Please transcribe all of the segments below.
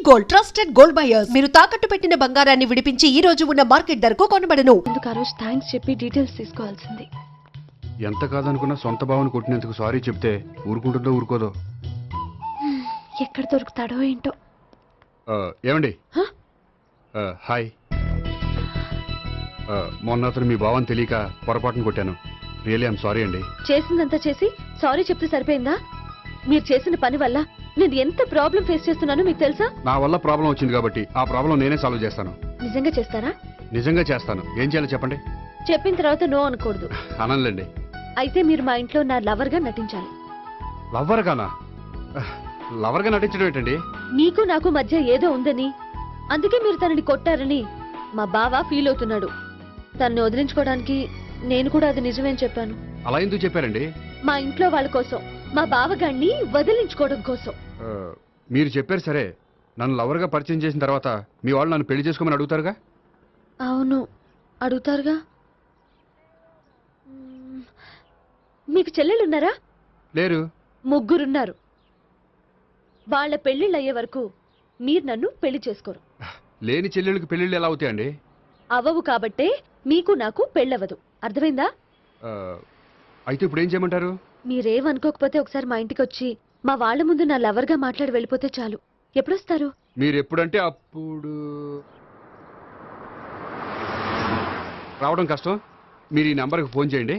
Gold trusted gold buyers మీరు తాకట్టు పెట్టిన బంగారాన్ని విడిపించి ఈ రోజు ఉన్న మార్కెట్ ధరకు కొనబడను. ఎందుకు ఆ రోజు థ్యాంక్స్ చెప్పి డీటెయిల్స్ తీసుకోవాల్సింది. ఎంత కాదనుకున్నా సొంత భావన కొట్టినందుకు సారీ చెప్తే ఊరుకుంటుందో ఊరుకోదో. ఎక్కడ దొరుకుతాడో ఏంటో. ఏమండి హాయ్. మొన్న అతను మీ భావన తెలియక పొరపాటును కొట్టాను. రియలీ ఐఎమ్ సారీ అండి. చేసిందంతా చేసి సారీ చెప్తే సరిపోయిందా? మీరు చేసిన పని వల్ల నేను ఎంత ప్రాబ్లం ఫేస్ చేస్తున్నానో మీకు తెలుసా? నా వల్ల ప్రాబ్లం వచ్చింది కాబట్టి ఆ ప్రాబ్లం నేనే సాల్వ్ చేస్తాను. నిజంగా చేస్తారా? నిజంగా చేస్తాను. ఏం చేయాలో చెప్పండి. చెప్పిన తర్వాత నో అనకూడదు. అనండి. అయితే మీరు మా ఇంట్లో నా లవర్ గా నటించాలి. లవర్ గానా? లవర్ గా నటించడం ఏంటండి? మీకు నాకు మధ్య ఏదో ఉందని, అందుకే మీరు తనని కొట్టారని మా బావ ఫీల్ అవుతున్నాడు. తనని వదిలించుకోవడానికి నేను కూడా అది నిజమేని చెప్పాను. అలా ఎందుకు చెప్పారండి? మా ఇంట్లో వాళ్ళ కోసం, మా బావగాన్ని వదిలించుకోవడం కోసం. మీరు చెప్పారు సరే, నన్ను లవర్ గా పరిచయం చేసిన తర్వాత మీ వాళ్ళు నన్ను పెళ్లి చేసుకోమని అడుగుతారుగా? అవును, అడుగుతారుగా. మీకు చెల్లెలున్నారా? లేరు. ముగ్గురున్నారు. వాళ్ళ పెళ్లిళ్ళు అయ్యే వరకు మీరు నన్ను పెళ్లి చేసుకోరు. లేని చెల్లెళ్ళకి పెళ్లిళ్ళు ఎలా అవుతాయండి? అవ్వవు కాబట్టే మీకు నాకు పెళ్ళవదు. అర్థమైందా? అయితే ఇప్పుడు ఏం చేయమంటారు? మీరేమనుకోకపోతే ఒకసారి మా ఇంటికి వచ్చి మా వాళ్ళ ముందు నా లవర్ గా మాట్లాడి వెళ్ళిపోతే చాలు. ఎప్పుడొస్తారు? మీరు ఎప్పుడంటే అప్పుడు. రావడం కష్టం. మీరు ఈ నెంబర్కి ఫోన్ చేయండి.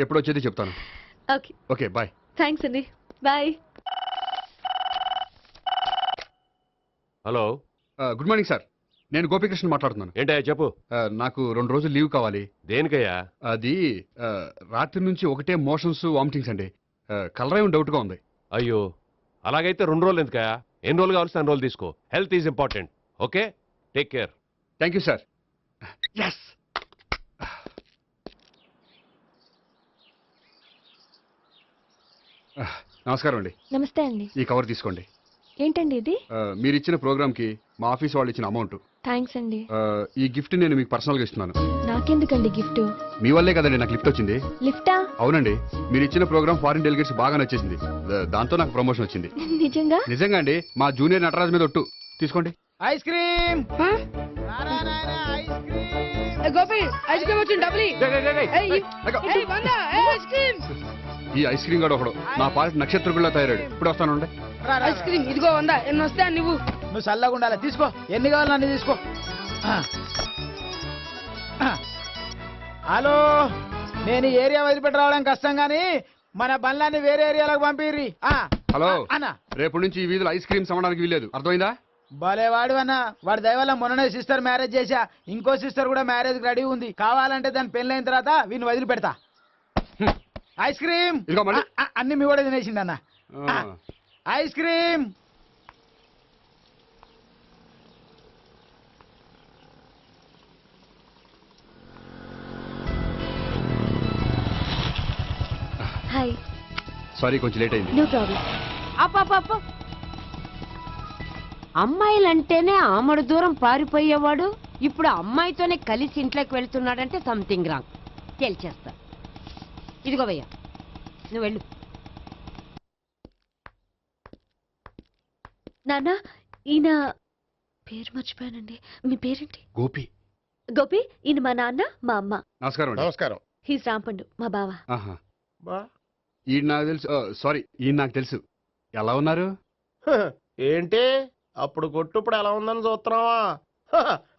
ఎప్పుడు వచ్చేది చెప్తాను. Okay bye. థ్యాంక్స్ అండి. Bye. Hello, good morning sir. నేను గోపికృష్ణ మాట్లాడుతున్నాను. ఏంటయ్యా చెప్పు. నాకు 2 రోజులు లీవ్ కావాలి. దేనికయ్యా? అది రాత్రి నుంచి ఒకటే మోషన్స్, వామిటింగ్స్ అండి. కలర్ డౌట్గా ఉంది. అయ్యో, అలాగైతే 2 రోజులు ఎందుకయ్యా? ఎన్ని రోజులు కావాల్సిన 2 రోజులు తీసుకో. Health is important. Okay, take care. Thank you sir. Yes. నమస్కారం అండి. నమస్తే అండి. ఈ కవర్ తీసుకోండి. ఏంటండి ఇది? మీరు ఇచ్చిన ప్రోగ్రామ్కి మా ఆఫీస్ వాళ్ళు ఇచ్చిన అమౌంట్. థ్యాంక్స్ అండి. ఈ గిఫ్ట్ నేను మీకు పర్సనల్గా ఇస్తున్నాను. నాకెందుకండి గిఫ్ట్? మీ వల్లే కదండి నాకు లిఫ్ట్ వచ్చింది. లిఫ్టా? అవునండి. మీరు ఇచ్చిన ప్రోగ్రామ్ ఫారిన్ డెలిగేట్స్ బాగా నచ్చేసింది. దాంతో నాకు ప్రమోషన్ వచ్చింది. నిజంగా? నిజంగా అండి. మా జూనియర్ నటరాజ్ మీద ఒట్టు. తీసుకోండి. Ice cream. Gopi ice cream వచ్చింది. డబ్లీ. ఈ ఐస్ క్రీమ్ గడు ఒకడు నా పాలిట నక్షత్రకుల్లా తయారాడు. ఇప్పుడు వస్తాను. ఐస్ క్రీమ్ ఇదిగో 100. ఎన్ని వస్తాయి నువ్వు చల్లగా ఉండాలి. తీసుకో, ఎన్ని కావాలి అన్ని తీసుకో. హలో, నేను ఈ ఏరియా వదిలిపెట్టి రావడం కష్టం గానీ మన బండ్లన్నీ వేరే ఏరియాలకు పంపిర్రి. హలో అన్న, రేపు నుంచి ఈ వీధిలో ఐస్ క్రీమ్స్ అమ్మడానికి వీలేదు. అర్థమైందా? భలేవాడు అన్న. వాడి దయవల్ల మొన్ననే సిస్టర్ మ్యారేజ్ చేశా. ఇంకో సిస్టర్ కూడా మ్యారేజ్ రెడీ ఉంది. కావాలంటే దాని పెళ్ళైన తర్వాత వీని వదిలిపెడతా. ఐస్ క్రీమ్ అన్ని మీ కూడా తినేసింది అన్న. Ice cream. హాయ్. సారీ, కొంచెం లేట్ అయింది. No problem. అప్ప అమ్మాయిలంటేనే ఆమడు దూరం పారిపోయేవాడు ఇప్పుడు అమ్మాయితోనే కలిసి ఇంట్లోకి వెళ్తున్నాడంటే సంథింగ్ రాంగ్. తేల్చేస్తా. ఇదిగో భయ్యా, నువ్వు వెళ్ళు. నాన్న, ఈయన పేరు మర్చిపోయానండి. మీ పేరేంటి? గోపి. గోపి, ఈయన మా నాన్న, మా అమ్మ. నమస్కారం. నమస్కారం. హీస్ రాంపండు, మా బావ. ఈయన నాకు తెలుసు. సారీ, ఈయన నాకు తెలుసు. ఎలా ఉన్నారు? ఏంటి అప్పుడు కొట్టుప్పుడు ఎలా ఉందని చూస్తున్నావా?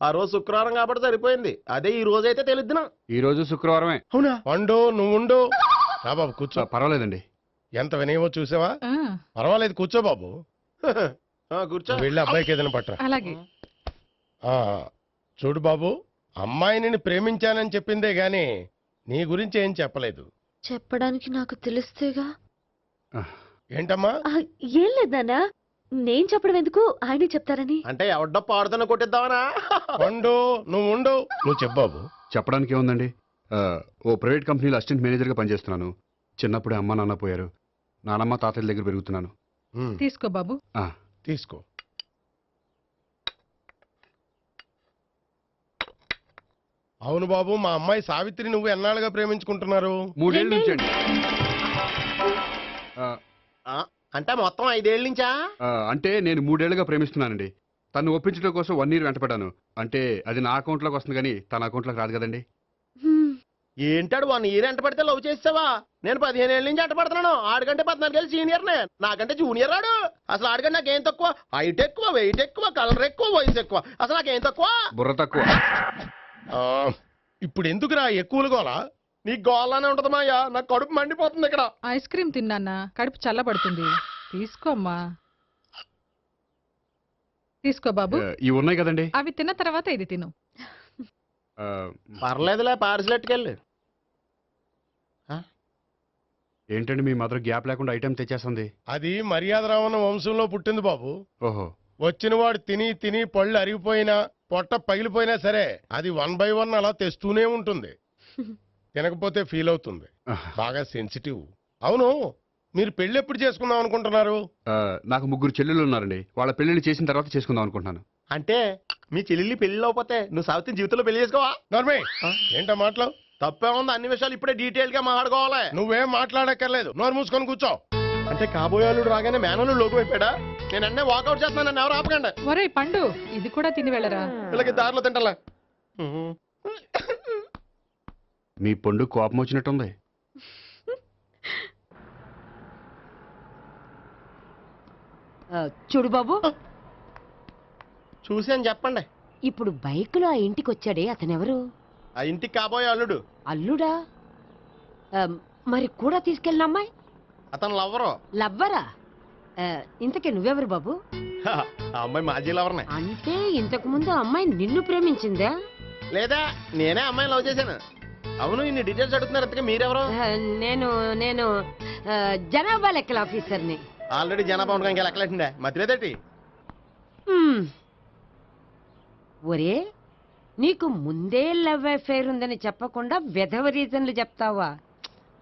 ఆ రోజు శుక్రవారం కాబట్టి సరిపోయింది. అదే ఈ రోజు అయితే తెలిద్దునా. ఈ రోజు శుక్రవారమే. అవునా? వండు, నువ్వు ఉండు. రా బాబు కూర్చో. పర్వాలేదండి. ఎంత వినయమో చూసావా? పర్వాలేదు, కూర్చో బాబు. కూర్చో. వెళ్ళి అబ్బాయికి ఏదైనా పట్టరా. అలాగే. చూడు బాబు, అమ్మాయిని ప్రేమించానని చెప్పిందే గాని నీ గురించి ఏం చెప్పలేదు. చెప్పడానికి నాకు తెలిస్తేగా. ఏంటమ్మా? ఏం లేదు నాన్న, నేను చెప్పడం ఎందుకు, ఆయనే చెప్తారని. అంటే ఎవడ్డో పాడుతున్న కొట్టిద్దామనా? వండు, నువ్వు ఉండు. నువ్వు చెప్పు బాబు. చెప్పడానికి ఏముందండి. ఓ ప్రైవేట్ కంపెనీలో అసిస్టెంట్ మేనేజర్గా పనిచేస్తున్నాను. చిన్నప్పుడే అమ్మ నాన్న పోయారు. నానమ్మ తాతయ్య దగ్గర పెరుగుతున్నాను. తీసుకో బాబు. తీసుకో. అవును బాబు, మా అమ్మాయి సావిత్రి నువ్వు ఎన్నాళ్ళుగా ప్రేమించుకుంటున్నారు? 3 ఏళ్ళ నుంచి అండి. అంటే మొత్తం 5 ఏళ్ళ నుంచా? అంటే నేను 3 ఏళ్లుగా ప్రేమిస్తున్నానండి. తను ఒప్పించడం కోసం 1 year వెంటపడ్డాను. అంటే అది నా అకౌంట్లోకి వస్తుంది కానీ తన అకౌంట్లోకి రాదు కదండి. ఏంటాడు 1 year ఎంట పడితే లవ్ చేసావా? నేను 15 ఏళ్ళ నుంచి ఎంట పడుతున్నాను. ఆడికంటే 14 ఏళ్ళు సీనియర్నే, నాకంటే జూనియర్ ఆడు. అసలు ఆడికంటే నాకేం తక్కువ? హైట్ ఎక్కువ, వెయిట్ ఎక్కువ, కలర్ ఎక్కువ, వయసు ఎక్కువ. అసలు నాకేం తక్కువ? బుర్ర తక్కువ. ఇప్పుడు ఎందుకురా ఎక్కువలు గోలా? నీకు గోలానే ఉంటదమాయ్యా, నాకు కడుపు మండిపోతుంది ఇక్కడ. ఐస్ క్రీమ్ తిన్నానా, కడుపు చల్లబడుతుంది. తీసుకోమ్మా, తీసుకో బాబు. ఇవి ఉన్నాయి కదండి. అవి తిన్న తర్వాత ఇది తిను. ఆ, పర్లేదులే, పార్సిల్ ఎట్టుకెళ్ళి. ఏంటండి మీ మదర్ గ్యాప్ లేకుండా ఐటెం తెచ్చేస్తుంది? అది మర్యాద రావణ వంశంలో పుట్టింది బాబు. ఓహో. వచ్చిన వాడు తిని తిని పళ్ళు అరిగిపోయినా పొట్ట పగిలిపోయినా సరే అది 1 by 1 అలా తెస్తూనే ఉంటుంది. తినకపోతే ఫీల్ అవుతుంది, బాగా సెన్సిటివ్. అవును, మీరు పెళ్లి ఎప్పుడు చేసుకుందాం అనుకుంటున్నారు? నాకు 3 చెల్లెళ్ళు ఉన్నారండి. వాళ్ళ పెళ్లిళ్ళు చేసిన తర్వాత చేసుకుందాం అనుకుంటున్నాను. అంటే మీ చెల్లి పెళ్లి లేకపోతే నువ్వు సావిత్రి జీవితంలో పెళ్లి చేసుకోవా? నార్మే ఏంటో మాటలు? తప్పే ఉంది, అన్ని విషయాలు ఇప్పుడే డీటెయిల్ గా మాట్లాడుకోవాలి. నువ్వేం మాట్లాడక్కర్లేదు, నోరు మూసుకొని కూర్చో. అంటే కాబోయేవాళ్ళు రాగానే మేనలు లోకి అయిపోయాడా? నేను అన్నీ వాకౌట్ చేస్తున్నాను, నన్ను ఎవరు ఆపకండి. ఒరే పండు, ఇది కూడా తిని వెళ్ళరా. వీళ్ళకి దారిలో తింటలా. మీ పండు కోపం వచ్చినట్టుంది. చూడు బాబు, చూసి అని చెప్పండి. ఇప్పుడు బైకులో ఆ ఇంటికి వచ్చాడే అతనెవరు? ఆ ఇంటికి కాబోయే అల్లుడు. అల్లుడా? మరి కూడా తీసుకెళ్ళిన అమ్మాయి అతను లవ్వరు. లవ్వరా? ఇంతకీ నువ్వెవరు బాబు? ఆ అమ్మాయి మాజీ లవర్నే. అంటే ఇంతకు ముందు అమ్మాయి నిన్ను ప్రేమించిందా? లేదా నేనే అమ్మాయిని లవ్ చేశాను. అవును, ఇన్ని డీటెయిల్స్ అడుగుతున్నారు, ఇంతకీ మీరెవరు? నేను నేను జనాభా లెక్కల ఆఫీసర్ని. ఆల్రెడీ జనాభా ఉండగా ఇంకా లెక్కలేసిందే, మధ్యలేదేటి? ఒరే, నీకు ముందే లవ్ అఫైర్ ఉందని చెప్పకుండా వెధవ రీజన్లు చెప్తావా?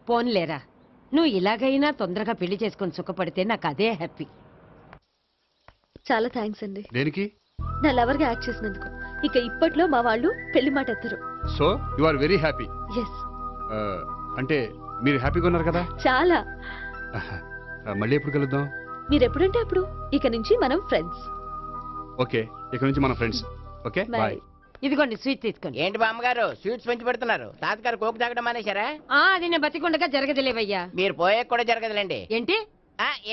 పోన్లేరా, నువ్వు ఇలాగైనా తొందరగా పెళ్లి చేసుకొని సుఖపడితే నాకు అదే హ్యాపీ. చాలా థ్యాంక్స్ అండి, దేనికి? నా లవర్ గా యాక్ట్ చేసినందుకు. ఇక ఇప్పట్లో మా వాళ్ళు పెళ్లి మాట ఎత్తరు. So you are very happy. Yes, అంటే మీరు హ్యాపీగా ఉన్నారు కదా? చాలా. మళ్ళీ ఎప్పుడు కలుద్దాం? మీరు ఎప్పుడంటే అప్పుడు. ఇక నుంచి మనం ఫ్రెండ్స్. ఓకే, ఇక నుంచి మన ఫ్రెండ్స్. Okay, bye. ఇదిగోండి స్వీట్ తీసుకోండి. ఏంటి బామ్మగారు స్వీట్స్ పెంచి పెడుతున్నారు? తాతగారు కోకు తాగడం మానేశారా? అది నేను బతికుండగా జరగదులేవయ్యా. మీరు పోయే కూడా జరగదులేండి. ఏంటి?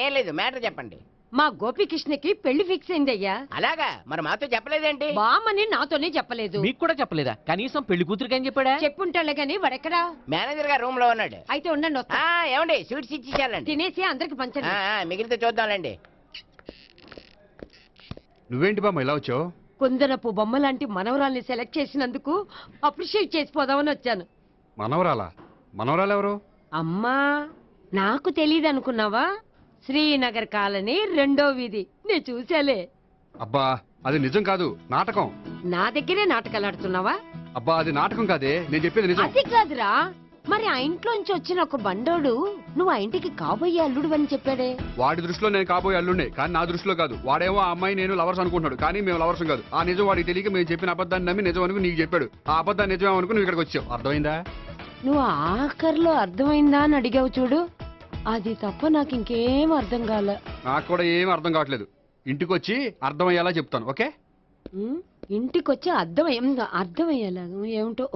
ఏం లేదు, మ్యాటర్ చెప్పండి. మా గోపికృష్ణకి పెళ్లి ఫిక్స్ అయిందయ్యా. అలాగా? మరి మాతో చెప్పలేదేంటి? బామ్మని నాతోనే చెప్పలేదు. మీకు కూడా చెప్పలేదా? కనీసం పెళ్లి కూతురికి అని చెప్పాడా? చెప్పుంటాలే గాని వాడెక్కడా? మేనేజర్ గారు రూమ్ లో ఉన్నాడు. అయితే ఉండండి, వస్తా. ఏమండి స్వీట్స్ ఇచ్చేసాలండి. తినేసి అందరికి పంచండి. మిగిలితే చూద్దాంలేండి. నువ్వేంటి బామ్మ ఇలా వచ్చావు? కుందనపు బొమ్మ లాంటి మనవరాల్ని సెలెక్ట్ చేసినందుకు అప్రిషియేట్ చేసిపోదామని వచ్చాను. మనవరాలా? మనవరాలు ఎవరు? అమ్మా, నాకు తెలియదు అనుకున్నావా? శ్రీనగర్ కాలనీ 2వ వీధి. నేను చూసాలే. అబ్బా, అది నిజం కాదు, నాటకం. నా దగ్గరే నాటకాలు ఆడుతున్నావా? అబ్బా, అది నాటకం కాదే, నేను చెప్పేది నిజం. అది కాదురా, మరి ఆ ఇంట్లోంచి వచ్చిన ఒక బండోడు నువ్వు ఆ ఇంటికి కాబోయే అల్లుడు అని చెప్పాడే. వాడి దృష్టిలో నేను కాబోయే అల్లుండే, కానీ నా దృష్టిలో కాదు. వాడేమో ఆ అమ్మాయి నేను లవర్స్ అనుకుంటున్నాడు, కానీ మేము లవర్స్ కాదు. ఆ నిజం వాడికి తెలియక మేము చెప్పిన అబద్ధాన్ని నమ్మి నిజం అనుకుని నీకు చెప్పాడు. ఆ అబద్ధాన్ని నిజం అనుకుని నువ్వు ఇక్కడికి వచ్చావు. అర్థమైందా? నువ్వు ఆఖరిలో అర్థమైందా అని అడిగావు చూడు, అది తప్ప నాకు ఇంకేం అర్థం కాలే. నాకు కూడా ఏం అర్థం కావట్లేదు. ఇంటికి వచ్చి అర్థమయ్యేలా చెప్తాను, ఓకే? ఇంటికి వచ్చి అర్థమయ్యేలా ఏమిటో.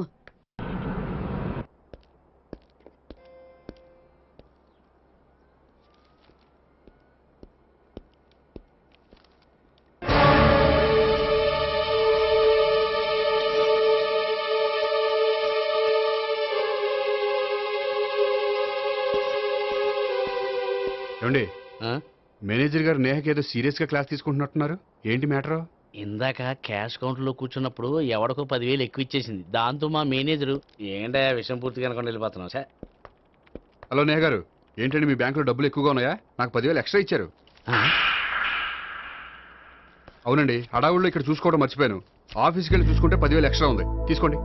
ఏమండి, మేనేజర్ గారు నేహకి ఏదో సీరియస్ గా క్లాస్ తీసుకుంటున్నట్టున్నారు. ఏంటి మ్యాటర్? ఇందాక క్యాష్ కౌంటర్ లో కూర్చున్నప్పుడు ఎవడికో 10,000 ఎక్కువ ఇచ్చేసింది. దాంతో మా మేనేజరు ఏంటా విషయం పూర్తిగా అనుకోండి వెళ్ళిపోతున్నాం సార్. హలో నేహ గారు, ఏంటండి మీ బ్యాంకులో డబ్బులు ఎక్కువగా ఉన్నాయా? నాకు 10,000 ఎక్స్ట్రా ఇచ్చారు. అవునండి, హడావుల్లో ఇక్కడ చూసుకోవడం మర్చిపోయాను. ఆఫీస్కి వెళ్ళి చూసుకుంటే 10,000 ఎక్స్ట్రా ఉంది. తీసుకోండి.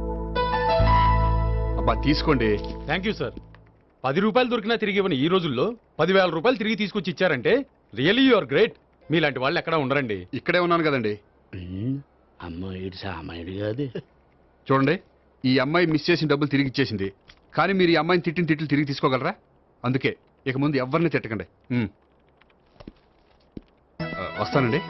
అబ్బా తీసుకోండి. Thank you sir. 10 రూపాయలు దొరికినా తిరిగి ఇవ్వని ఈ రోజుల్లో 10,000 రూపాయలు తిరిగి తీసుకొచ్చి ఇచ్చారంటే రియల్లీ యు ఆర్ గ్రేట్. మీలాంటి వాళ్ళు ఎక్కడా ఉండరండి. ఇక్కడే ఉన్నాను కదండి. అమ్మాయి సామాయుడు కాదు. చూడండి, ఈ అమ్మాయి మిస్ చేసిన డబ్బులు తిరిగి ఇచ్చేసింది, కానీ మీరు ఈ అమ్మాయిని తిట్టిన తిట్లు తిరిగి తీసుకోగలరా? అందుకే ఇక ముందు ఎవరిని తిట్టకండి. వస్తానండి.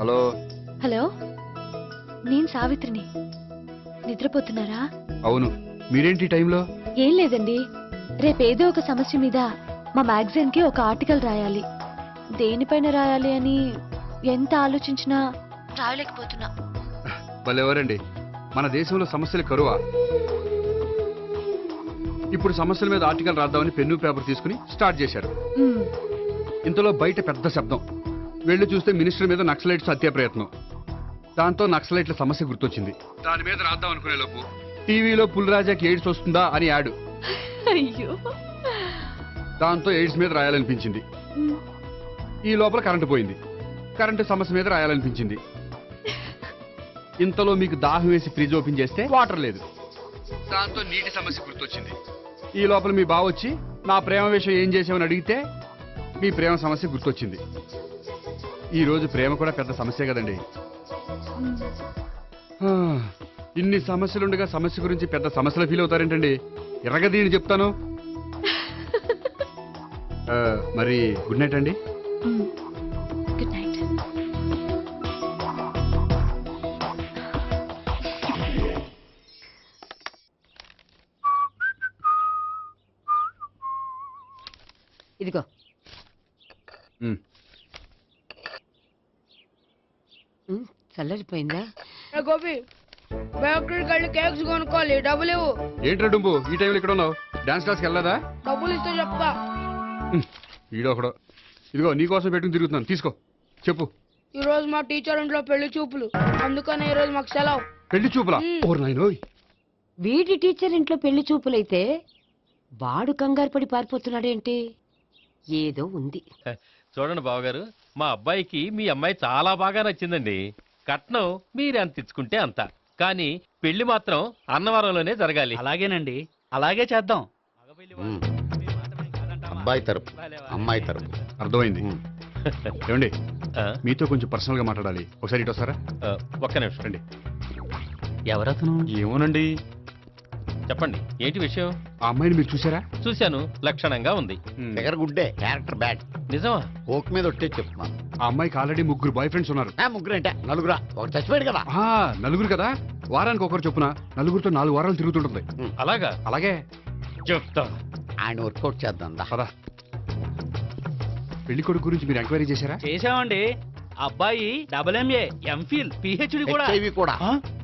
హలో. హలో, నేను సావిత్రిని. నిద్రపోతున్నారా? అవును, మీరేంటి ఈ టైంలో? ఏం లేదండి, రేపేదో ఒక సమస్య మీద మా మ్యాగజైన్ కి ఒక ఆర్టికల్ రాయాలి. దేనిపైన రాయాలి అని ఎంత ఆలోచించినా రాయలేకపోతున్నా. వాళ్ళెవరండి, మన దేశంలో సమస్యలు కరువా? ఇప్పుడు సమస్యల మీద ఆర్టికల్ రాద్దామని పెన్ను పేపర్ తీసుకుని స్టార్ట్ చేశారు. ఇంతలో బయట పెద్ద శబ్దం. వెళ్ళి చూస్తే మినిస్టర్ మీద నక్సలైట్స్ హత్యా ప్రయత్నం. దాంతో నక్సలైట్ల సమస్య గుర్తొచ్చింది. దాని మీద రాద్దాం అనుకునే లోపు టీవీలో పుల్రాజాకి ఎయిడ్స్ వస్తుందా అని యాడ్. అయ్యో, దాంతో ఎయిడ్స్ మీద రాయాలనిపించింది. ఈ లోపల కరెంటు పోయింది. కరెంటు సమస్య మీద రాయాలనిపించింది. ఇంతలో మీకు దాహం వేసి ఫ్రిడ్జ్ ఓపెన్ చేస్తే వాటర్ లేదు. దాంతో నీటి సమస్య గుర్తొచ్చింది. ఈ లోపల మీ బావ వచ్చి నా ప్రేమ విషయం ఏం చేసామని అడిగితే మీ ప్రేమ సమస్య గుర్తొచ్చింది. ఈ రోజు ప్రేమ కూడా పెద్ద సమస్య కదండి. ఇన్ని సమస్యలుండగా సమస్య గురించి పెద్ద సమస్యలు ఫీల్ అవుతారేంటండి? ఎరగదీని చెప్తాను. మరి గుడ్ నైట్ అండి. Good night. ఇదిగో. చల్లరిపోయిందా? గోపి, బేకరీకి వెళ్ళి కేక్స్ కొనుక్కోవాలి, డబ్బులు ఇవ్వు. ఏంట్రా డుంబు ఈ టైంలో ఇక్కడ ఉన్నావు? డాన్స్ క్లాస్కి వెళ్ళదా? డబ్బులు ఇస్తే చెప్తా. ఈడొకడు. ఇదిగో నీకోసం పెట్టుకుని తిరుగుతున్నాను, తీసుకో. చెప్పు. ఈ రోజు మా టీచర్ ఇంట్లో పెళ్లి చూపులు, అందుకనే ఈ రోజు మాకు సెలవు. పెళ్లి చూపులా? ఓర్ నాయనోయ్. వీడి టీచర్ ఇంట్లో పెళ్లి చూపులైతే వాడు కంగారు పడి పారిపోతున్నాడేంటి? ఏదో ఉంది. చూడండి బావగారు, మా అబ్బాయికి మీ అమ్మాయి చాలా బాగా నచ్చిందండి. కట్నం మీరు ఎంత ఇచ్చుకుంటే అంత, కానీ పెళ్లి మాత్రం అన్నవరంలోనే జరగాలి. అలాగేనండి, అలాగే చేద్దాం. అబ్బాయి తరపు, అమ్మాయి తరపు. అర్థమైంది. ఏమండి, మీతో కొంచెం పర్సనల్ గా మాట్లాడాలి. ఒకసారి ఇటు వస్తారా? ఒక్క నిమిషం రండి. ఎవరతను? ఏమోనండి. చెప్పండి, ఏంటి విషయం? ఆ అమ్మాయిని మీరు చూసారా? చూశాను, లక్షణంగా ఉంది. దగ్గర గుడ్డే, క్యారెక్టర్ బ్యాడ్. నిజమా? కోక్ మీద ఒట్టే చెప్తున్నాను. ఆ అమ్మాయికి ఆల్రెడీ 3 బాయ్ ఫ్రెండ్స్ ఉన్నారు. ముగ్గురు అంటే నలుగురా? ఒకటి చచ్చిపోయాడు కదా. నలుగురు కదా, వారానికి ఒకరు చొప్పున నలుగురితో 4 వారాలు తిరుగుతుంటుంది. అలాగా? అలాగే చెప్తా. ఆయన వర్కౌట్ చేద్దాం. పదా. పెళ్లి కొడుకు గురించి మీరు ఎంక్వైరీ చేశారా? చేశామండి. అబ్బాయి MA, MPhil, PhD కూడా. హెచ్ఐవి కూడా.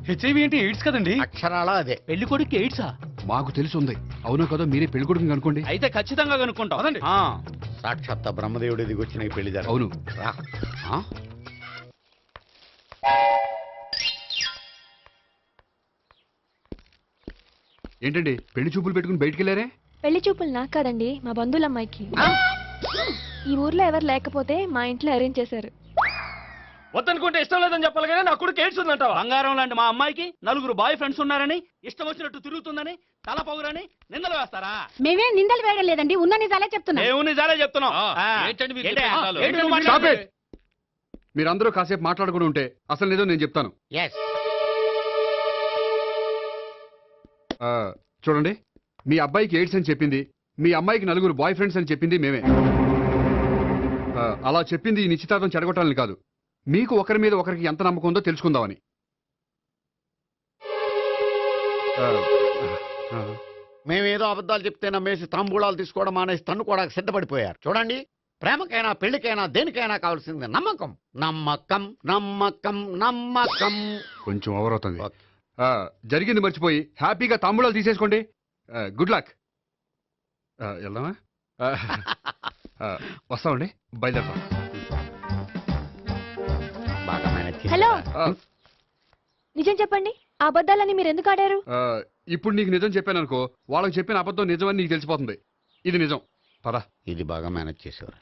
హెచ్ఐవి ఏంటి? ఎయిడ్స్ కదండి. అక్షరాలా అదే. పెళ్లి కొడుకు ఎయిడ్సా? మాకు తెలిసి ఉంది. అవునో కదా, మీరే పెళ్లి కొడుకుని కనుకోండి. అయితే ఖచ్చితంగా కనుక్కుంటాం. సాక్షాత్ బ్రహ్మదేవుడి దిగి వచ్చిన ఈ పెళ్లి జరగదు. అవును. ఏంటండి పెళ్లి చూపులు పెట్టుకుని బయటికి వెళ్ళారే? పెళ్లి చూపులు నాకు కాదండి, మా బంధువుల అమ్మాయికి. ఈ ఊర్లో ఎవరు లేకపోతే మా ఇంట్లో అరేంజ్ చేశారు. వద్దనుకుంటే ఇష్టం లేదని చెప్పాలి కానీ నా కొడుకు ఎయిడ్స్ ఉందంటావా? బంగారం లాంటి మా అమ్మాయికి 4 బాయ్ ఫ్రెండ్స్ ఉన్నారని, ఇష్టం వచ్చినట్టు తిరుగుతుందని, తల పౌరని నిందలు వేస్తారా? మేమే నిందలు వేయడం లేదండి, ఉన్న నిజాలే చెప్తున్నా. మేము నిజాలే చెప్తున్నాం. ఏంటండి మీరు ఏంటి? చెప్పే నిజాలు? ఏంటి నువ్వు మాట్లాడేది? మీరందరూ కాసేపు మాట్లాడుకుని ఉంటే అసలు నిజం నేను చెప్తాను. చూడండి, మీ అబ్బాయికి ఎయిడ్స్ అని చెప్పింది, మీ అమ్మాయికి 4 బాయ్ ఫ్రెండ్స్ అని చెప్పింది మేమే. అలా చెప్పింది ఈ నిశ్చితార్థం చెడగొట్టాలని కాదు, మీకు ఒకరి మీద ఒకరికి ఎంత నమ్మకం ఉందో తెలుసుకుందామని. మేమేదో అబద్ధాలు చెప్తే నమ్మేసి తాంబూలాలు తీసుకోవడం మానేసి తన్ను కూడా సిద్ధపడిపోయారు. చూడండి, ప్రేమకైనా పెళ్లికైనా దేనికైనా కావాల్సింది నమ్మకం. నమ్మకం నమ్మకం నమ్మకం. కొంచెం ఓవర్ అవుతుంది. జరిగింది మర్చిపోయి హ్యాపీగా తాంబూలాలు తీసేసుకోండి. Good luck. వెళ్దామా? వస్తామండి, బయలుదేరతాం. బాగా మేనేజ్ చేశారు. హలో, నిజం చెప్పండి, ఆ అబద్ధాలని మీరు ఎందుకు ఆడారు? ఇప్పుడు నీకు నిజం చెప్పాను అనుకో, వాళ్ళకి చెప్పిన అబద్ధం నిజమని నీకు తెలిసిపోతుంది. ఇది నిజం. పదా. ఇది బాగా మేనేజ్ చేసేవారు.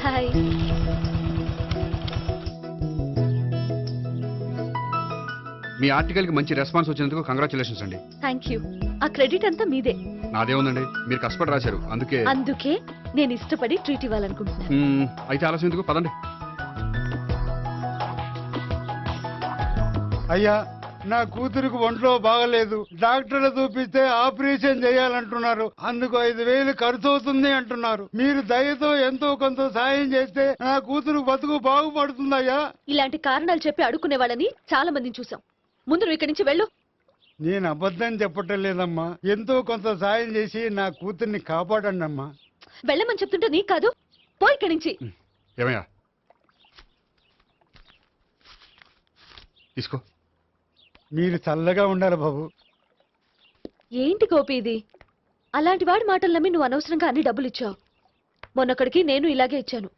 హాయ్. మీ ఆర్టికల్కి మంచి రెస్పాన్స్ వచ్చినందుకు కంగ్రాచులేషన్స్ అండి. Thank you. ఆ క్రెడిట్ అంతా మీదే. నాదేముందండి, మీరు కష్టపడి రాశారు, అందుకే. అందుకే నేను ఇష్టపడి ట్రీట్ ఇవ్వాలనుకుంటున్నాను. అయితే ఆలస్యం ఎందుకు, పదండి. అయ్యా, నా కూతురికి ఒంట్లో బాగలేదు, డాక్టర్లు చూపిస్తే ఆపరేషన్ చేయాలంటున్నారు. అందుకు 5,000 ఖర్చు అవుతుంది అంటున్నారు. మీరు దయతో ఎంతో కొంత సాయం చేస్తే నా కూతురు బతుకు బాగుపడుతుందయ్యా. ఇలాంటి కారణాలు చెప్పి అడుక్కునే వాళ్ళని చాలా మందిని చూసాం. ముందు నువ్వు ఇక్కడి నుంచి వెళ్ళు. నేను అబద్ధం చెప్పటం లేదమ్మా. ఎంతో కొంత సాయం చేసి నా కూతుర్ని కాపాడండి అమ్మా. వెళ్ళమని చెప్తుంటే నీకు కాదు, పో ఇక్కడి నుంచి. ఏమయ్యా, తీసుకో. మీరు చల్లగా ఉండాలి బాబు. ఏంటి గోపి ఇది? అలాంటి వాడి మాటలు నమ్మి నువ్వు అనవసరంగా అన్ని డబ్బులు ఇచ్చావు. మొన్నక్కడికి నేను ఇలాగే ఇచ్చాను.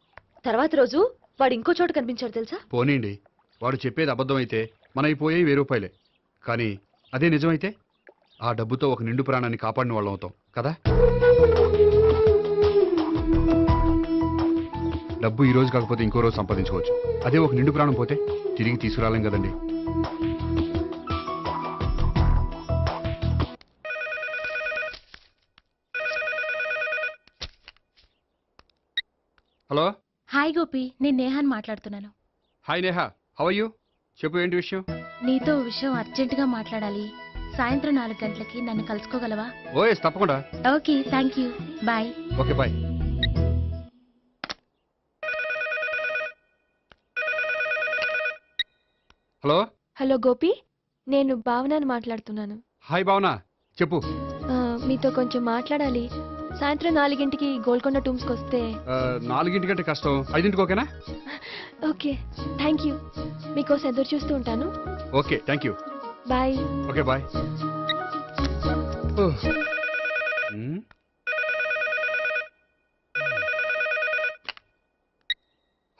తర్వాత రోజు వాడు ఇంకో చోట కనిపించాడు తెలుసా? పోనీండి, వాడు చెప్పేది అబద్ధం అయితే మనవి పోయేవి 1000 రూపాయలే. కానీ అదే నిజమైతే ఆ డబ్బుతో ఒక నిండు ప్రాణాన్ని కాపాడిన వాళ్ళం అవుతాం కదా. డబ్బు ఈ రోజు కాకపోతే ఇంకో రోజు సంపాదించుకోవచ్చు. అదే ఒక నిండు ప్రాణం పోతే తిరిగి తీసుకురాలేం కదండి. హలో. హాయ్ గోపి, నేను నేహాన్ మాట్లాడుతున్నాను. Hi Neha, how are you? చెప్పు, ఏంటి విషయం? నీతో విషయం అర్జెంటుగా మాట్లాడాలి. సాయంత్రం 4 గంటలకి నన్ను కలుసుకోగలవా? ఓఎస్, తప్పకుండా. Okay, thank you, bye. Okay, bye. Hello. Hello Gopi, నేను భావనని మాట్లాడుతున్నాను. హాయ్ భావన, చెప్పు. మీతో కొంచెం మాట్లాడాలి. సాయంత్రం 4 గోల్కొండ టూమ్స్కి వస్తే. 4 కష్టం, 5 ఓకేనా? Okay, thank you. మీకోసం ఎదురు చూస్తూ ఉంటాను. Okay, thank you. Bye. Okay, bye.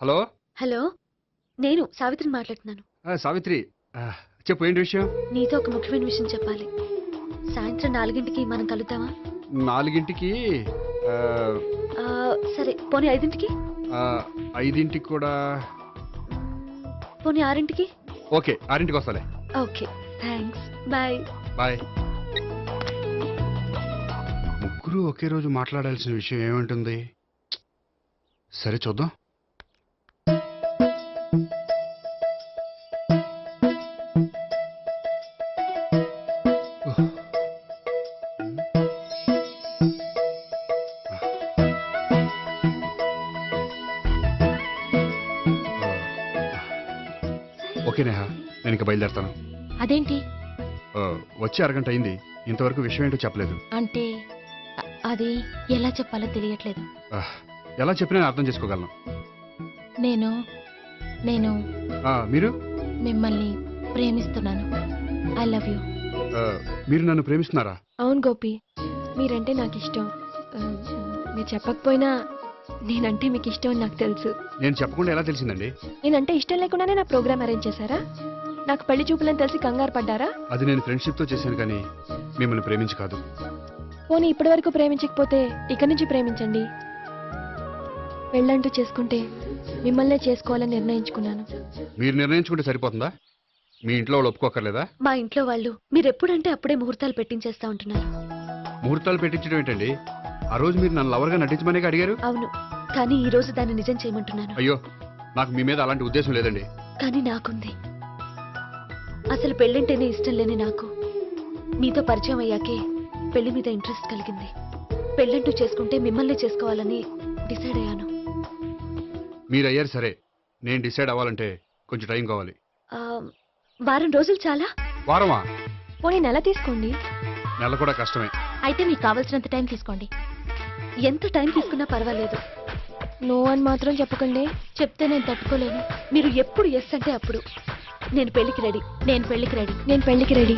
Hello. Hello, నేను సావిత్రిని మాట్లాడుతున్నాను. సావిత్రి, చెప్పు, ఏంటి విషయం? నీతో ఒక ముఖ్యమైన విషయం చెప్పాలి. సాయంత్రం 4 మనం కలుద్దామా? 4 సరే, పోనీ 5 5 కూడా. పోనీ 6 ఓకే, 6 వస్తాలే. Okay, thanks, bye. బాయ్. ముగ్గురు ఒకే రోజు మాట్లాడాల్సిన విషయం ఏముంటుంది? సరే, చూద్దాం. ఓకే నేహా, నేను ఇక బయలుదేరుతాను. అదేంటి? వచ్చి 1 గంట అయింది, ఇంతవరకు విషయం ఏంటో చెప్పలేదు. అంటే అది ఎలా చెప్పాలో తెలియట్లేదు. ఎలా చెప్పినా నేను అర్థం చేసుకోగలను. నేను నేను మీరు? మిమ్మల్ని ప్రేమిస్తున్నాను. I love you. మీరు నన్ను ప్రేమిస్తున్నారా? అవును గోపి, మీరంటే నాకు ఇష్టం. మీరు చెప్పకపోయినా నేనంటే మీకు ఇష్టం అని నాకు తెలుసు. నేను చెప్పకుండా ఎలా తెలిసిందండి? నేనంటే ఇష్టం లేకుండానే నా ప్రోగ్రామ్ అరేంజ్ చేశారా? నాకు పెళ్లి చూపులని తెలిసి కంగారు పడ్డారా? అది నేను ఫ్రెండ్షిప్ తో చేశాను, కానీ మిమ్మల్ని ప్రేమించి కాదు. పోనీ ఇప్పటి వరకు ప్రేమించకపోతే ఇక నుంచి ప్రేమించండి. పెళ్ళంటూ చేసుకుంటే మిమ్మల్నే చేసుకోవాలని నిర్ణయించుకున్నాను. మీరు నిర్ణయించుకుంటే సరిపోతుందా? మీ ఇంట్లో వాళ్ళు ఒప్పుకోకర్లేదా? మా ఇంట్లో వాళ్ళు మీరెప్పుడంటే అప్పుడే ముహూర్తాలు పెట్టించేస్తా ఉంటున్నారు. ముహూర్తాలు పెట్టించడం ఏంటండి? ఆ రోజు మీరు నన్ను లవర్గా నటించమనే అడిగారు. అవును, కానీ ఈ రోజు దాన్ని నిజం చేయమంటున్నాను. అయ్యో, నాకు మీ మీద అలాంటి ఉద్దేశం లేదండి. కానీ నాకుంది. అసలు పెళ్ళంటేనే ఇష్టం లేని నాకు మీతో పరిచయం అయ్యాకే పెళ్లి మీద ఇంట్రెస్ట్ కలిగింది. పెళ్ళంటూ చేసుకుంటే మిమ్మల్ని చేసుకోవాలని డిసైడ్ అయ్యాను. మీరు అయ్యారు సరే, నేను డిసైడ్ అవ్వాలంటే కొంచెం టైం కావాలి. ఆ, వారం రోజులు చాలా? వారమా? పోనీ నెల తీసుకోండి. నెల కూడా కష్టమే. అయితే మీకు కావాల్సినంత టైం తీసుకోండి. ఎంత టైం తీసుకున్నా పర్వాలేదు. నో అని మాత్రం చెప్పకండి. చెప్తే నేను తట్టుకోలేను. మీరు ఎప్పుడు ఎస్ అంటే అప్పుడు. నేను పెళ్లికి రెడీ. నేను పెళ్లికి రెడీ. నేను పెళ్లికి రెడీ.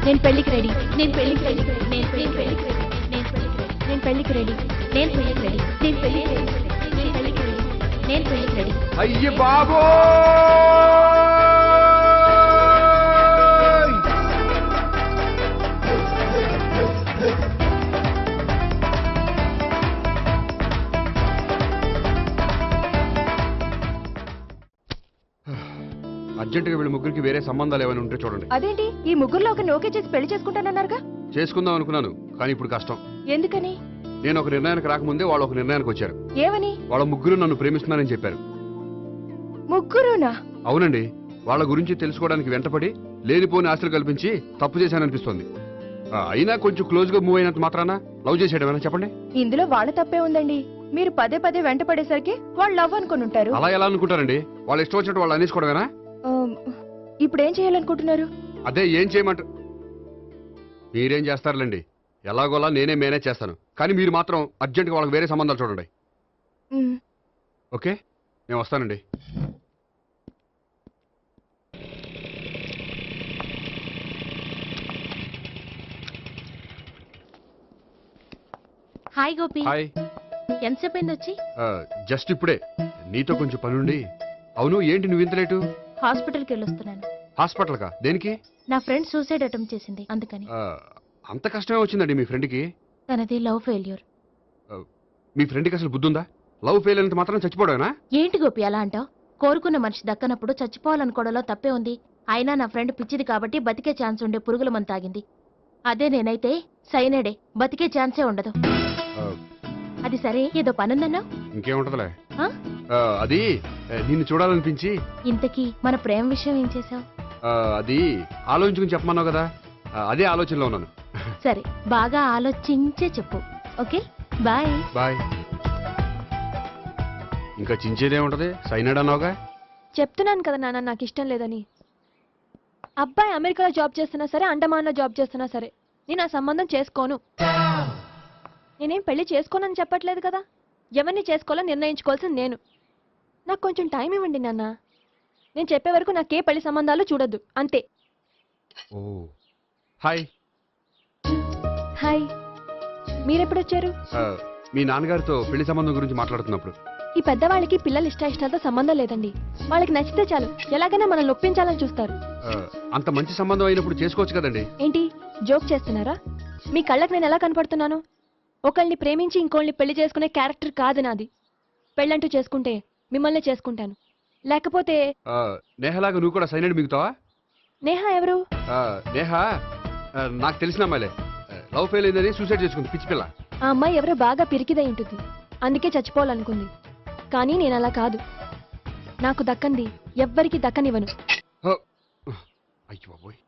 నేను పెళ్లికి రెడీ. నేను పెళ్లికి రెడీ. నేను పెళ్లికి రెడీ. నేను పెళ్లికి రెడీ. నేను పెళ్లికి రెడీ. నేను పెళ్లికి రెడీ. నేను పెళ్లికి రెడీ. నేను పెళ్లికి రెడీ. నేను పెళ్లికి రెడీ. అయ్య బాబో! అర్జెంటుగా వీళ్ళ ముగ్గురికి వేరే సంబంధాలు ఏమైనా ఉంటే చూడండి. అదేంటి ఈ ముగ్గురులో ఒకరిని ఓకే చేసి పెళ్లి చేసుకుంటానన్నారుగా? చేసుకుందాం అనుకున్నాను, కానీ ఇప్పుడు కష్టం. ఎందుకని? నేను ఒక నిర్ణయానికి రాకముందే వాళ్ళు ఒక నిర్ణయానికి వచ్చారు. ఏమని? వాళ్ళ ముగ్గురు నన్ను ప్రేమిస్తున్నారని చెప్పారు. ముగ్గురునా? అవునండి. వాళ్ళ గురించి తెలుసుకోవడానికి వెంటపడి లేనిపోని ఆశలు కల్పించి తప్పు చేశాననిపిస్తోంది. అయినా కొంచెం క్లోజ్ గా మూవ్ అయినంత మాత్రాన లవ్ చేసేయడమేనా చెప్పండి? ఇందులో వాళ్ళ తప్పే ఉందండి. మీరు పదే పదే వెంట పడేసరికి వాళ్ళు లవ్ అనుకుని ఉంటారు. అలా ఎలా అనుకుంటారండి? వాళ్ళు ఇష్టం వచ్చినట్టు వాళ్ళు అనేసుకోవడమేనా? ఇప్పుడు ఏం చేయాలనుకుంటున్నారు? అదే ఏం చేయమంటారు? మీరేం చేస్తారులేండి, ఎలాగోలా నేనే మేనేజ్ చేస్తాను. కానీ మీరు మాత్రం అర్జెంట్గా వాళ్ళకి వేరే సంబంధాలు చూడండి. ఓకే, నేను వస్తానండి. హాయ్ గోపి. హాయ్. ఎంతసేపు అయింది వచ్చి? జస్ట్ ఇప్పుడే. నీతో కొంచెం పనుండి. అవును, ఏంటి నువ్వు ఇంత లేటు? హాస్పిటల్కి వెళ్ళొస్తున్నాను. హాస్పిటల్కా? దేనికి? నా ఫ్రెండ్ సూసైడ్ అటెంప్ట్ చేసింది, అందుకని. అంత కష్టమే వచ్చిందండి మీ ఫ్రెండ్కి? తనది లవ్ ఫెయిల్యూర్. మీ ఫ్రెండ్కి అసలు బుద్ధుందా? లవ్ ఫెయిల్ అయినంత మాత్రం చచ్చిపోవడమేనా? ఏంటి గోపి అలా అంటావు? కోరుకున్న మనిషి దక్కనప్పుడు చచ్చిపోవాలనుకోవడంలో తప్పే ఉంది. అయినా నా ఫ్రెండ్ పిచ్చిది కాబట్టి బతికే ఛాన్స్ ఉండే పురుగుల మందు తాగింది. అదే నేనైతే సైనడే, బతికే ఛాన్సే ఉండదు. అది సరే, ఏదో పనుందన్నా? ఇంకేముంటదిలే. అది నిన్ను చూడాలనిపించి. ఇంతకీ మన ప్రేమ విషయం ఏం చేసావు? అది ఆలోచించుకుని చెప్పమన్నావు కదా, అదే ఆలోచనలో ఉన్నాను. సరే, బాగా ఆలోచించే చెప్పు. Okay, bye. బాయ్. ఇంకా చించేదేముంటది, సైనడ్ అన్నావుగా. చెప్తున్నాను కదా నాన్న, నాకు ఇష్టం లేదని. అబ్బాయి అమెరికాలో జాబ్ చేస్తున్నా సరే, అండమాన్లో జాబ్ చేస్తున్నా సరే, నేను ఆ సంబంధం చేసుకోను. నేనేం పెళ్లి చేసుకోనని చెప్పట్లేదు కదా. ఎవరిని చేసుకోవాలో నిర్ణయించుకోవాల్సింది నేను. నాకు కొంచెం టైం ఇవ్వండి నాన్న. నేను చెప్పే వరకు నాకే పెళ్లి సంబంధాలు చూడొద్దు, అంతే. ఓ హాయ్. హాయ్. మీరెప్పుడు వచ్చారు? మీ నాన్నగారితో పెళ్లి సంబంధం గురించి మాట్లాడుతున్నప్పుడు. ఈ పెద్దవాళ్ళకి పిల్లల ఇష్టాలతో సంబంధం లేదండి. వాళ్ళకి నచ్చితే చాలు, ఎలాగైనా మనల్ని ఒప్పించాలని చూస్తారు. అంత మంచి సంబంధం అయినప్పుడు చేసుకోవచ్చు కదండి. ఏంటి జోక్ చేస్తున్నారా? మీ కళ్ళకి నేను ఎలా కనపడుతున్నాను? ఒకళ్ళని ప్రేమించి ఇంకోళ్ళని పెళ్లి చేసుకునే క్యారెక్టర్ కాదు నాది. పెళ్ళంటూ చేసుకుంటే మిమ్మల్ని చేసుకుంటాను, లేకపోతే. నేహలాగా నువ్వు కూడా సైనడ్ మిగుతావా? నేహ ఎవరు? నేహ నాకు తెలిసిన అమ్మాయిలే. లవ్ ఫెయిల్ అయిందని సూసైడ్ చేసుకుంది, పిచ్చి పిల్ల. ఆ అమ్మాయి ఎవరో బాగా పిరికిదై ఉంటుంది, అందుకే చచ్చిపోవాలనుకుంది. కానీ నేను అలా కాదు. నాకు దక్కంది ఎవ్వరికి దక్కనివ్వను. అయ్యో బాబోయ్.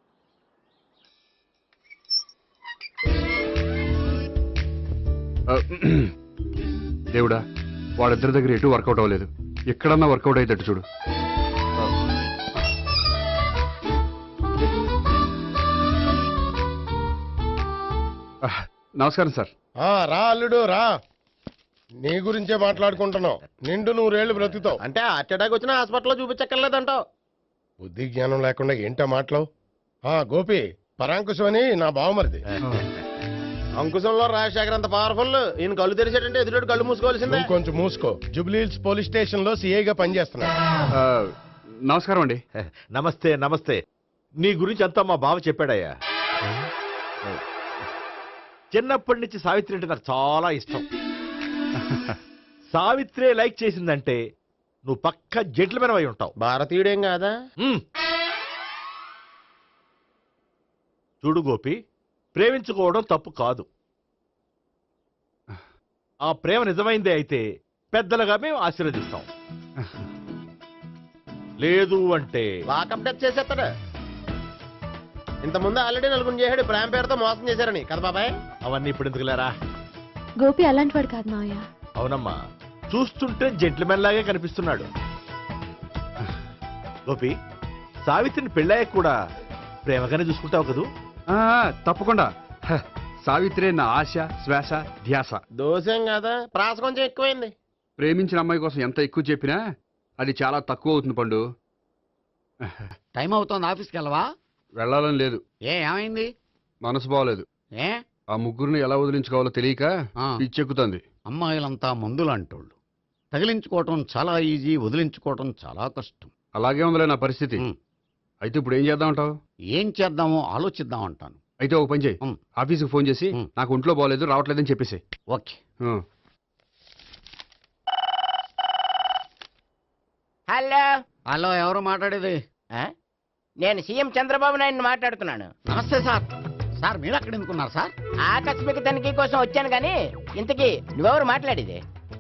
దేవుడా, వాళ్ళిద్దరి దగ్గర ఎటు వర్కౌట్ అవ్వలేదు. ఎక్కడన్నా వర్కౌట్ అయ్యేటట్టు చూడు. నమస్కారం సార్. రా అల్లుడు రా. నీ గురించే మాట్లాడుకుంటున్నావు. నిండు 100 ఏళ్ళు బ్రతుకుతావు. అంటే హార్ట్ అటాక్ వచ్చిన హాస్పిటల్లో చూపించక్కర్లేదంటావు. బుద్ధి జ్ఞానం లేకుండా ఏంటో మాటలు. గోపి, పరాంకుశం అని నా బావమరిది. అంకుశంలో రాజశేఖర్ అంత పవర్ఫుల్. ఈయన కళ్ళు తెరిచాడంటే ఎదురు కళ్ళు మూసుకోవాల్సిందే. కొంచెం మూసుకో. జూబ్లీహిల్స్ పోలీస్ స్టేషన్ లో సిఐగా పనిచేస్తున్నా. నమస్కారం అండి. నమస్తే నమస్తే. నీ గురించి అంతా మా బావ చెప్పాడయ్యా. చిన్నప్పటి నుంచి సావిత్రి అంటే నాకు చాలా ఇష్టం. సావిత్రే లైక్ చేసిందంటే నువ్వు పక్క జెంట్లమెన్ అయి ఉంటావు. భారతీయుడేం కాదా? చూడు గోపి, ప్రేమించుకోవడం తప్పు కాదు. ఆ ప్రేమ నిజమైందే అయితే పెద్దలుగా మేము ఆశీర్వదిస్తాం. లేదు అంటే లాకప్ డెత్ చేసేస్తాడు. ఇంతకుముందు ఆల్రెడీ నలుగురు చేశాడు ప్రేమ పేరుతో మోసం చేశారని కదా బాబాయ్. అవన్నీ ఇప్పుడు ఎందుకు లేరా? గోపి అలాంటి వాడు కాదు మావయ్య. అవునమ్మా, చూస్తుంటే జెంట్మెన్ లాగే కనిపిస్తున్నాడు. గోపి, సావిత్రిని పెళ్ళాక కూడా ప్రేమగానే చూసుకుంటావు కదూ? తప్పకుండా. సావిత్రి నా ఆశ, శ్వాస, ధ్యాస. దోషం కదా, ప్రాస కొంచెం ఎక్కువైంది. ప్రేమించిన అమ్మాయి కోసం ఎంత ఎక్కువ చెప్పినా అది చాలా తక్కువ అవుతుంది పండు. టైం అవుతోంది, ఆఫీస్కి వెళ్ళవా? వెళ్ళాలని లేదు. ఏమైంది? మనసు బాగోలేదు. ఏ ఆ ముగ్గురిని ఎలా వదిలించుకోవాలో తెలియక పిచ్చెక్కుతుంది. అమ్మాయిలంతా మందులాంటోళ్ళు. తగిలించుకోవటం చాలా ఈజీ, వదిలించుకోవటం చాలా కష్టం. అలాగే ఉందిలే నా పరిస్థితి. అయితే ఇప్పుడు ఏం చేద్దామంటావు? ఏం చేద్దామో ఆలోచిద్దామంటాను. అయితే ఒక పని చేయి, ఆఫీస్కి ఫోన్ చేసి నాకు ఒంట్లో బాగోలేదు రావట్లేదని చెప్పేసి. ఓకే. హలో హలో, ఎవరు మాట్లాడేది? నేను సీఎం చంద్రబాబు నాయుడు మాట్లాడుతున్నాను. నమస్తే సార్. సార్ మీరు అక్కడ ఎందుకున్నారు సార్? ఆకస్మిక తనిఖీ కోసం వచ్చాను కానీ ఇంతకీ నువ్వెవరు మాట్లాడేది?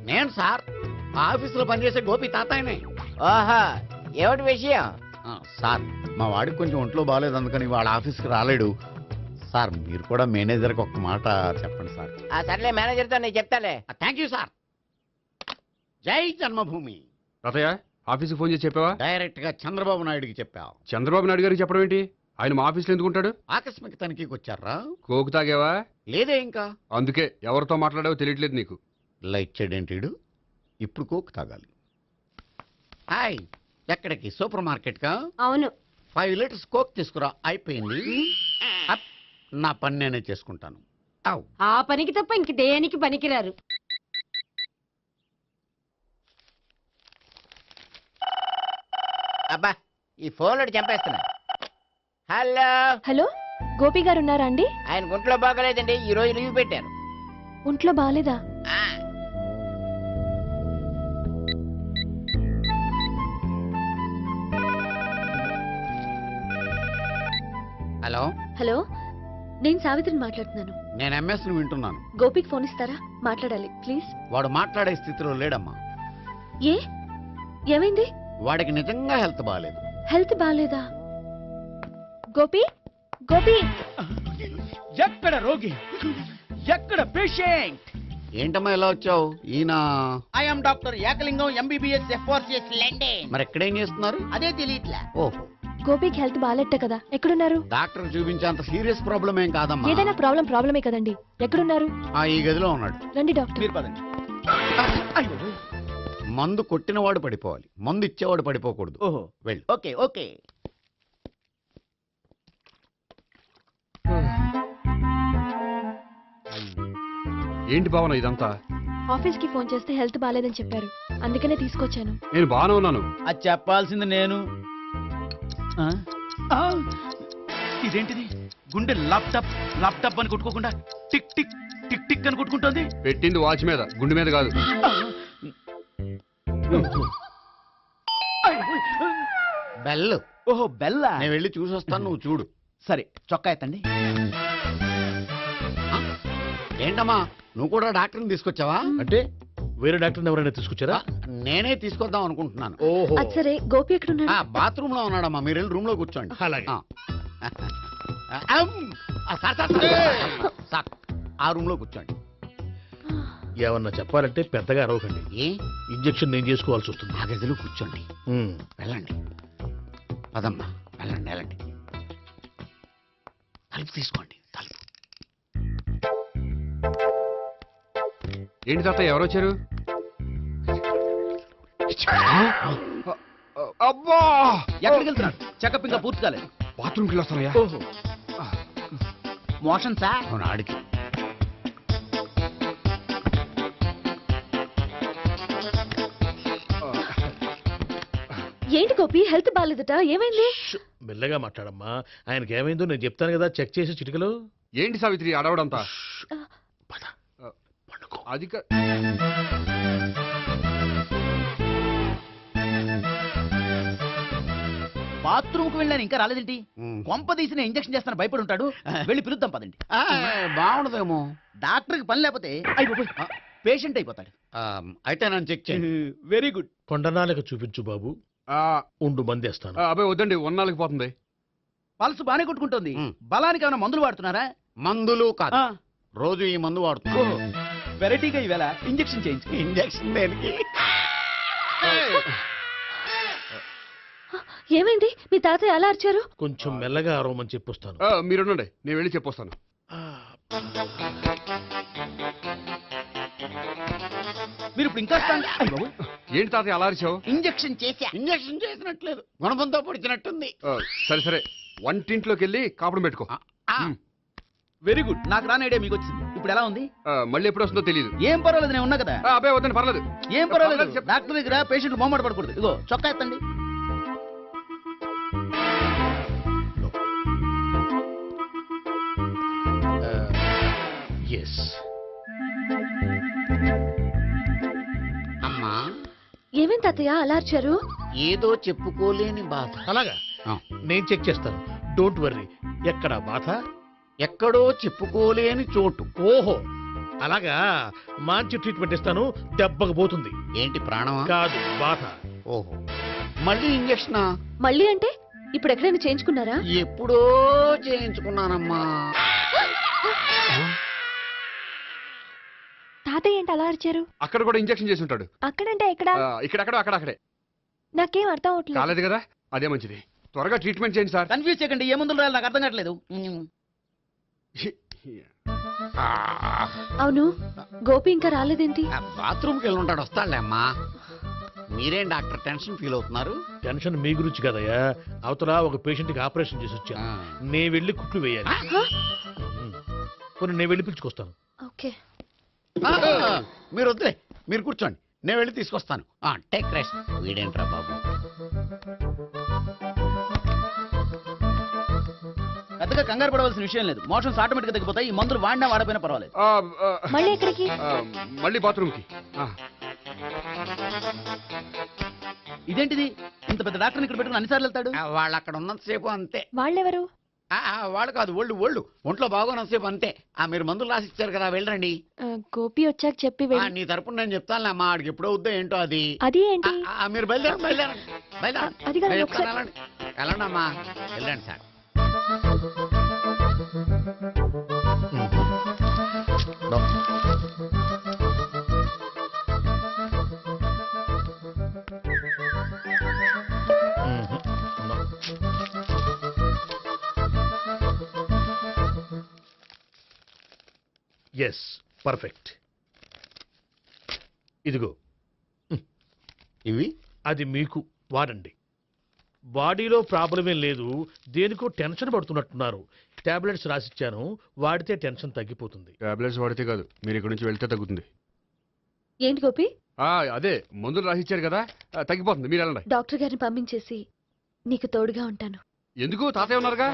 నేను సార్, ఆఫీసులో పనిచేసే గోపి తాతాయనే. ఓహో, ఏమిటి విషయం? సార్, మా వాడికి కొంచెం ఒంట్లో బాగాలేదు, అందుకని వాళ్ళ ఆఫీస్కి రాలేడు. సార్ మీరు కూడా మేనేజర్కి ఒక్క మాట చెప్పండి సార్. సర్లే, మేనేజర్తో నేను చెప్తాలే. Thank you sir. జై జన్మభూమి. తాతయ్య, ఆఫీస్కి ఫోన్ చేసి చెప్పావా? డైరెక్ట్ గా చంద్రబాబు నాయుడుకి చెప్పావు. చంద్రబాబు నాయుడు గారికి చెప్పడం ఏంటి? ఆయన మా ఆఫీస్లో ఎందుకుంటాడు? ఆకస్మిక తనిఖీకి వచ్చారా? కోకు తాగావా? లేదే ఇంకా. అందుకే ఎవరితో మాట్లాడావో తెలియట్లేదు నీకు. లైట్ చేయడేంటిడు? ఇప్పుడు కోక్ తాగాలి. హాయ్, ఎక్కడికి? సూపర్ మార్కెట్ కా? అవును. 5 లీటర్స్ కోక్ తీసుకురా. అయిపోయింది. నా పని నేనే చేసుకుంటాను. ఆ పనికి తప్ప ఇంక దేనికి పనికిరారు. అబ్బా, ఈ ఫోన్లో చంపేస్తున్నా. హలో హలో, గోపి గారు ఉన్నారా అండి? ఆయన ఒంట్లో బాగలేదండి, ఈ రోజు లీవ్ పెట్టారు. ఒంట్లో బాగాలేదా? హలో హలో, నేను సావిత్రిని మాట్లాడుతున్నాను. నేను ఎంఎస్ ను వింటున్నాను. గోపికి ఫోన్ ఇస్తారా? మాట్లాడాలి ప్లీజ్. వాడు మాట్లాడే స్థితిలో లేడమ్మా. ఏ ఏమైంది? వాడికి నిజంగా హెల్త్ బాగాలేదు. హెల్త్ బాగాలేదా? గోపి, గోపి. ఎక్కడ రోగి, ఎక్కడ పేషెంట్? ఏంటమ్మా ఎలా వచ్చావు? ఈయన I'm doctor Ekalingam, MBBS, FRCS London. మరి ఎక్కడేం చేస్తున్నారు? అదే తెలియట్లే. ఓహో, గోపికి హెల్త్ బాగాలెట్ట కదా, ఎక్కడున్నారు? డాక్టర్ చూపించేంత సీరియస్ ప్రాబ్లం ఏం కాదమ్మా. ఏదైనా ప్రాబ్లమే కదండి. ఎక్కడున్నారు? ఈ గదిలో ఉన్నాడు. రండి డాక్టర్. మీరు పదండి. మందు కొట్టినవాడు పడిపోవాలి, మందు ఇచ్చేవాడు పడిపోకూడదు. ఓహో, వెళ్ళు. Okay okay. ఏంటి భావన ఇదంతా? ఆఫీస్ కి ఫోన్ చేస్తే హెల్త్ బాగాలేదని చెప్పారు, అందుకనే తీసుకొచ్చాను. నేను బాగానే ఉన్నాను. అది చెప్పాల్సింది నేను. ఇదేంటిది? గుండె ల్యాప్టాప్ ల్యాప్టాప్ అని కొట్టుకోకుండా టిక్ టిక్ టిక్ టిక్ అని కొట్టుకుంటుంది. పెట్టింది వాచ్ మీద, గుండె మీద కాదు. బెల్. ఓహో, బెల్లా. నేను వెళ్ళి చూసొస్తాను, నువ్వు చూడు. సరే, చొక్కా ఎత్తండి. ఏంటమ్మా, నువ్వు కూడా డాక్టర్ని తీసుకొచ్చావా? అంటే వేరే డాక్టర్ని ఎవరైనా తీసుకొచ్చారా? నేనే తీసుకొద్దాం అనుకుంటున్నాను. ఓహో, సరే. గోపి ఎక్కడున్నాడు? బాత్రూమ్ లో ఉన్నాడమ్మా, మీరు వెళ్ళి రూమ్ లో కూర్చోండి. అలాగే. సార్, ఆ రూమ్ లో కూర్చోండి. ఏమన్నా చెప్పాలంటే పెద్దగా అరవకండి. ఇంజెక్షన్ నేను చేసుకోవాల్సి వస్తుంది. ఆ గదిలో కూర్చోండి. వెళ్ళండి. పదమ్మా, వెళ్ళండి వెళ్ళండి. తలుపు తీసుకోండి, తలుపు. ఏంటి తాత, ఎవరు వచ్చారు? అబ్బా, ఎక్కడికి వెళ్తున్నాడు? చెకప్ ఇంకా పూర్తి కాలేదు. బాత్రూమ్కి వెళ్ళొస్తానయ్యా. ఓహో, మోషన్ సార్. అవును, ఆడికి. ఏంటి గోపి, హెల్త్ బాగాలేదట? ఏమైంది? మెల్లగా మాట్లాడమ్మా. ఆయనకి ఏమైందో నేను చెప్తాను కదా, చెక్ చేసి చిటికలో. ఏంటి సావిత్రి అడవడంతా? అది బాత్రూమ్ కు వెళ్ళాను, ఇంకా రాలేదేంటి? కొంప తీసిన ఇంజక్షన్ చేస్తాను భయపడి ఉంటాడు. వెళ్ళి పిలుద్దాం పదండి. బాగుండదేమో. డాక్టర్ కి పని లేకపోతే పేషెంట్ అయిపోతాడు. అయితే నన్ను చెక్ చేయండి. Very good. కొండనాలకు చూపించు బాబు. ఉండు మందేస్తాను. అబ్బాయి వద్దండి ఉన్నాళ్ళకి పోతుంది. పల్స్ బానే కొట్టుకుంటుంది. బలానికి ఏమైనా మందులు వాడుతున్నారా? మందులు కాదు, రోజు ఈ మందు వాడుతున్నా. వెరైటీగా ఈవేళ ఇంజెక్షన్ చేయించు. ఇంజెక్షన్ దేనికి? ఏమైంది? మీ తాతయ్య ఎలా అరిచారు? కొంచెం మెల్లగా అరవమని చెప్పొస్తాను. మీరుండండి, నేను వెళ్ళి చెప్పొస్తాను. మీరు ఇప్పుడు ఇంకా ఏంటి తాతయ్య అలా అరిచావు? ఇంజెక్షన్ చేశా. ఇంజెక్షన్ చేసినట్లేదు, గుణపంతో పొడిచినట్టుంది. సరే సరే, వంటింట్లోకి వెళ్ళి కాపురం పెట్టుకో. Very good. నాకు రాని ఐడియా మీకు వచ్చింది. ఇప్పుడు ఎలా ఉంది? మళ్ళీ ఎప్పుడు వస్తుందో తెలియదు. ఏం పర్వాలేదు, నేను ఉన్నా కదా. అబ్బాయి వద్దండి, పర్లేదు. ఏం పర్వాలేదు. డాక్టర్ దగ్గర పేషెంట్ మొహమాట పడకూడదు. ఇగో చొక్కా ఎత్తండి. ఎస్. అమ్మా, ఏమేం తాతయ్య అలా అరిచారు? ఏదో చెప్పుకోలేని బాధ. అలాగా? నేను చెక్ చేస్తాను, డోంట్ వర్రీ. ఎక్కడ బాధ? ఎక్కడో చెప్పుకోలేని చోటు. ఓహో, అలాగా. మంచి ట్రీట్మెంట్ ఇస్తాను, దెబ్బకు పోతుంది. ఏంటి, ప్రాణమా? కాదు, బాధ. ఓహో, మళ్ళీ ఇంజక్షనా? మళ్ళీ అంటే ఇప్పుడు ఎక్కడైనా చేయించుకున్నారా? ఎప్పుడో చేయించుకున్నానమ్మా. తాతయ్య ఏంటి అలా అరిచారు? అక్కడ కూడా ఇంజెక్షన్ చేసి ఉంటాడు. అక్కడంటే ఎక్కడ? ఇక్కడక్కడ అక్కడే. నాకేం అర్థం అవట్లేదు. కాలేదు కదా, అదే మంచిది. త్వరగా ట్రీట్మెంట్ చేయండి సార్. కన్ఫ్యూజ్ చేయకండి. ఏ మందులు రాయాలి నాకు అర్థం కావట్లేదు. అవును, గోపి ఇంకా రాలేదేంటి? బాత్రూమ్కి వెళ్ళి ఉంటాడు, వస్తాడులే అమ్మా. మీరేం డాక్టర్ టెన్షన్ ఫీల్ అవుతున్నారు? టెన్షన్ మీ గురించి కదయ్యా. అవతల ఒక పేషెంట్ కి ఆపరేషన్ చేసి వచ్చా, నేను వెళ్ళి కుట్లు వేయాలి. కొన్ని నేను వెళ్ళి పిలుచుకొస్తాను. ఓకే, మీరు వద్దులే, మీరు కూర్చోండి, నేను వెళ్ళి తీసుకొస్తాను. Take rest. వీడేంట్రా బాబు, పెద్దగా కంగారు పడవలసిన విషయం లేదు. మోషన్స్ ఆటోమేటిక్ గా తగ్గిపోతాయి. ఈ మందులు వాడినా వాడపోయినా పర్వాలేదు. మళ్ళీ ఎక్కడికి? మళ్ళీ బాత్రూమ్కి. ఇదేంటిది, ఇంత పెద్ద డాక్టర్ ఇక్కడ పెట్టుకుని అన్నిసార్లు వెళ్తాడు? వాళ్ళు అక్కడ ఉన్నంతసేపు అంతే. వాళ్ళెవరు? వాళ్ళు కాదు, ఒళ్ళు ఒంట్లో బాగోనంతసేపు అంతే. మీరు మందులు రాసి ఇచ్చారు కదా, వెళ్ళండి. గోపి వచ్చాక చెప్పి నీ తరపున నేను చెప్తాను అమ్మా. ఆడికి ఎప్పుడో వద్దో ఏంటో అది. అది ఏంటి? మీరు బయలుదేరండి. అది కాదు, ఒకసారి వెళ్ళండి అమ్మా, వెళ్ళండి సార్. Yes, perfect. ఇదిగో ఇవి, అది మీకు వాడండి. బాడీలో ప్రాబ్లం ఏం లేదు, దేనికో టెన్షన్ పడుతున్నట్టున్నారు. టాబ్లెట్స్ రాసిచ్చాను, వాడితే టెన్షన్ తగ్గిపోతుంది. టాబ్లెట్స్ వాడితే కాదు, మీరు ఇక్కడ నుంచి వెళ్తే తగ్గుతుంది. ఏంటి గోపి? అదే మందులు రాసిచ్చారు కదా, తగ్గిపోతుంది. మీరు వెళ్ళండి. డాక్టర్ గారిని పంపించేసి నీకు తోడుగా ఉంటాను. ఎందుకు? తాతయ్య ఉన్నారుగా.